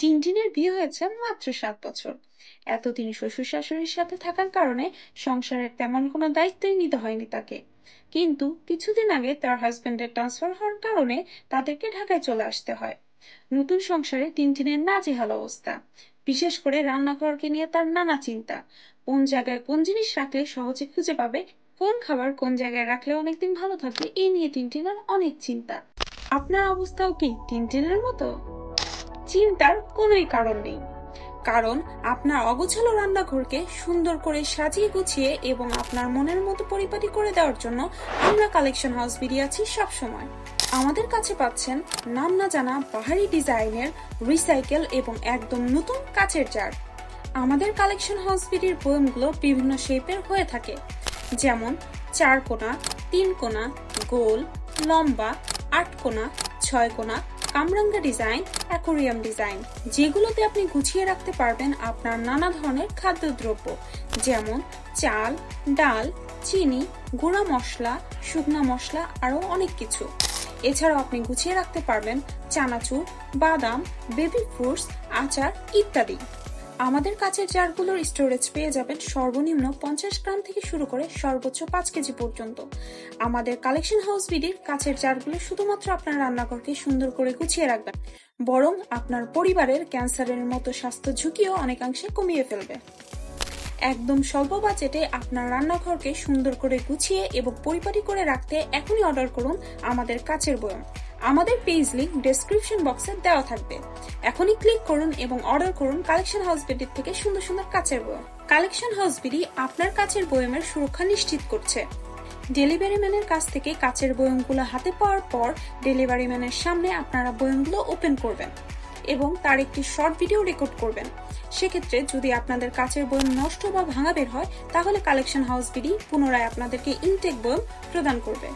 টিনটিনের বিয়ে হয়েছে মাত্র 7 বছর। এতদিন শ্বশুর শাশুড়ির সাথে থাকার কারণে সংসারের তেমন কোনো দায়িত্বই নিতে হয়নি তাকে। কিন্তু কিছুদিন আগে তার হাজবেন্ডের ট্রান্সফার হওয়ার কারণে তাদেরকে ঢাকায় চলে আসতে হয়। নতুন সংসারে টিনটিনের নাজেহাল অবস্থা। বিশেষ করে রান্নাঘরকে নিয়ে তার নানা চিন্তা। কোন জায়গায় কোন জিনিস রাখলে সহজে খুঁজে পাবে, কোন খাবার কোন জায়গায় রাখলে অনেকদিন ভালো থাকবে, এই নিয়ে টিনটিনের অনেক চিন্তা। আপনার অবস্থাও কি টিনটিনের মতো? চিন্তার কোনোই কারণ নেই, কারণ আপনার অগোছালো রান্নাঘরকে সুন্দর করে সাজিয়ে গুছিয়ে এবং আপনার মনের মতো পরিপাটি করে দেওয়ার জন্য আমরা কালেকশন হাউস বিডি আছি সবসময়। আমাদের কাছে পাচ্ছেন নাম না জানা বাহারি ডিজাইনের রিসাইকেল এবং একদম নতুন কাচের জার। আমাদের কালেকশন হাউস বিডির বয়মগুলো বিভিন্ন শেপের হয়ে থাকে, যেমন 4 কোণা, 3 কোণা, গোল, লম্বা, 8 কোণা, 6 কোণা, কামরাঙ্গা ডিজাইন, অ্যাকোরিয়াম ডিজাইন, যেগুলোতে আপনি গুছিয়ে রাখতে পারবেন আপনার নানা ধরনের খাদ্যদ্রব্য, যেমন চাল, ডাল, চিনি, গুঁড়া মশলা, শুকনা মশলা, আরো অনেক কিছু। এছাড়াও আপনি গুছিয়ে রাখতে পারবেন চানাচুর, বাদাম, বেবি ফ্রুটস, আচার ইত্যাদি। আমাদের কাছের জারগুলোর স্টোরেজ পেয়ে যাবেন সর্বনিম্ন 50 গ্রাম থেকে শুরু করে সর্বোচ্চ 5 কেজি পর্যন্ত। আমাদের কালেকশন হাউস বিডির কাছের জারগুলো শুধুমাত্র আপনার রান্নাঘরকে সুন্দর করে গুছিয়ে রাখবেন, বরং আপনার পরিবারের ক্যান্সারের মতো স্বাস্থ্য ঝুঁকিও অনেকাংশে কমিয়ে ফেলবে। একদম স্বল্প বাজেটে আপনার রান্নাঘরকে সুন্দর করে গুছিয়ে এবং পরিপাটি করে রাখতে এখনই অর্ডার করুন আমাদের কাচের বয়ম। আমাদের পেজ লিংক ডেসক্রিপশন বক্সে দেওয়া থাকবে। এখনই ক্লিক করুন এবং অর্ডার করুন কালেকশন হাউস বিডি থেকে সুন্দর সুন্দর কাচের বয়ম। কালেকশন হাউস বিডি আপনার কাচের বয়মের সুরক্ষা নিশ্চিত করছে। ডেলিভারি ম্যানের কাছ থেকে কাচের বয়মগুলো হাতে পাওয়ার পর ডেলিভারি ম্যানের সামনে আপনারা বয়মগুলো ওপেন করবেন এবং তার একটি শর্ট ভিডিও রেকর্ড করবেন। সেক্ষেত্রে যদি আপনাদের কাচের বয়ম নষ্ট বা ভাঙা বের হয়, তাহলে কালেকশন হাউস বিডি পুনরায় আপনাদেরকে ইনটেক বয়ম প্রদান করবে।